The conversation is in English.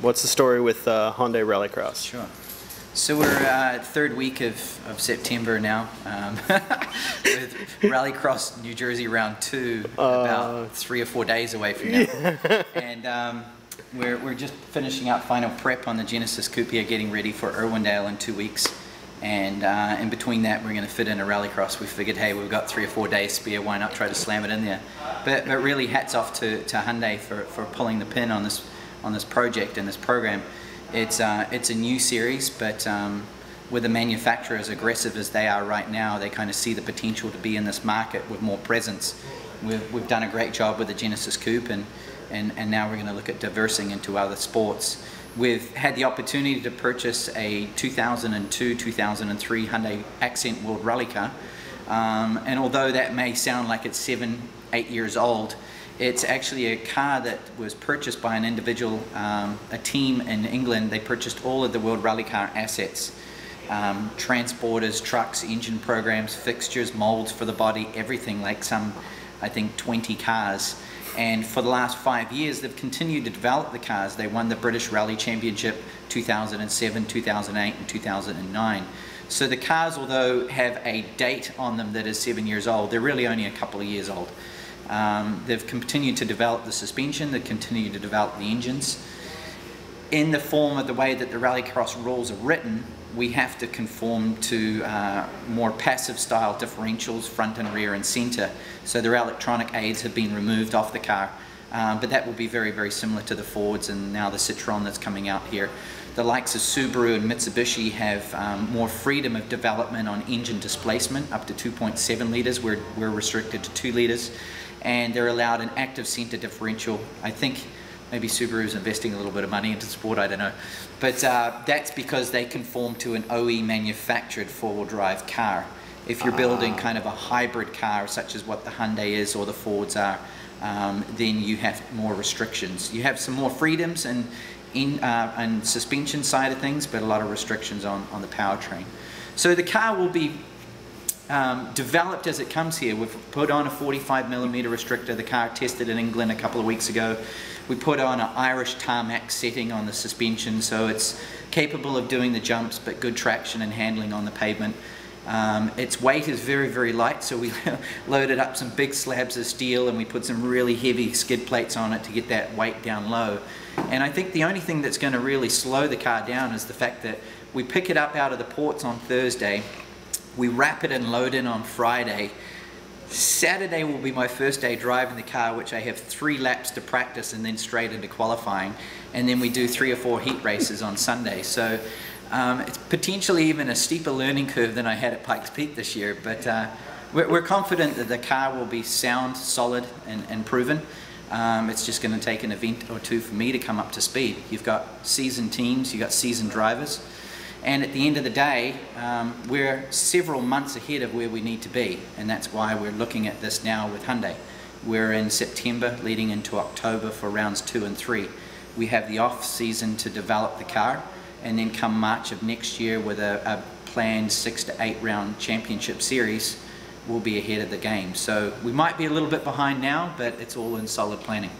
What's the story with Hyundai Rallycross? Sure. So we're third week of September now, with Rallycross New Jersey round 2 about 3 or 4 days away from now. And we're just finishing up final prep on the Genesis Coupe here, getting ready for Irwindale in 2 weeks. And in between that, we're going to fit in a Rallycross. We figured, hey, we've got 3 or 4 days spare, why not try to slam it in there? But really hats off to Hyundai for pulling the pin on this project and this program. It's a new series, but with the manufacturer as aggressive as they are right now, they kind of see the potential to be in this market with more presence. We've done a great job with the Genesis Coupe, and now we're going to look at diversing into other sports. We've had the opportunity to purchase a 2002-2003 Hyundai Accent World Rally car, and although that may sound like it's 7-8 years old, it's actually a car that was purchased by an individual, a team in England. They purchased all of the World Rally car assets, transporters, trucks, engine programs, fixtures, molds for the body, everything, like some, I think, 20 cars. And for the last 5 years, they've continued to develop the cars. They won the British Rally Championship 2007, 2008, and 2009. So the cars, although have a date on them that is 7 years old, they're really only a couple of years old. They've continued to develop the suspension, they've continued to develop the engines. In the form of the way that the Rallycross rules are written, we have to conform to more passive style differentials, front and rear and center. So their electronic aids have been removed off the car, but that will be very, very similar to the Fords and now the Citroën that's coming out here. The likes of Subaru and Mitsubishi have more freedom of development on engine displacement, up to 2.7 litres. We're restricted to 2 litres, and they're allowed an active center differential. I think maybe Subaru's investing a little bit of money into sport, I don't know. But that's because they conform to an OE manufactured four-wheel drive car. If you're building kind of a hybrid car, such as what the Hyundai is or the Fords are, then you have more restrictions. You have some more freedoms and suspension side of things, but a lot of restrictions on the powertrain. So the car will be developed as it comes here. We've put on a 45mm restrictor. The car tested in England a couple of weeks ago. We put on an Irish tarmac setting on the suspension, so it's capable of doing the jumps, but good traction and handling on the pavement. Its weight is very, very light, so we loaded up some big slabs of steel and we put some really heavy skid plates on it to get that weight down low. And I think the only thing that's going to really slow the car down is the fact that we pick it up out of the ports on Thursday, we wrap it and load in on Friday. Saturday will be my first day driving the car, which I have 3 laps to practice and then straight into qualifying. And then we do 3 or 4 heat races on Sunday. So it's potentially even a steeper learning curve than I had at Pikes Peak this year. But we're confident that the car will be sound, solid, and proven. It's just going to take an event or two for me to come up to speed. You've got seasoned teams, you've got seasoned drivers. And at the end of the day, we're several months ahead of where we need to be, and that's why we're looking at this now with Hyundai. We're in September leading into October for rounds 2 and 3. We have the off season to develop the car, and then come March of next year with a planned 6 to 8 round championship series, we'll be ahead of the game. So we might be a little bit behind now, but it's all in solid planning.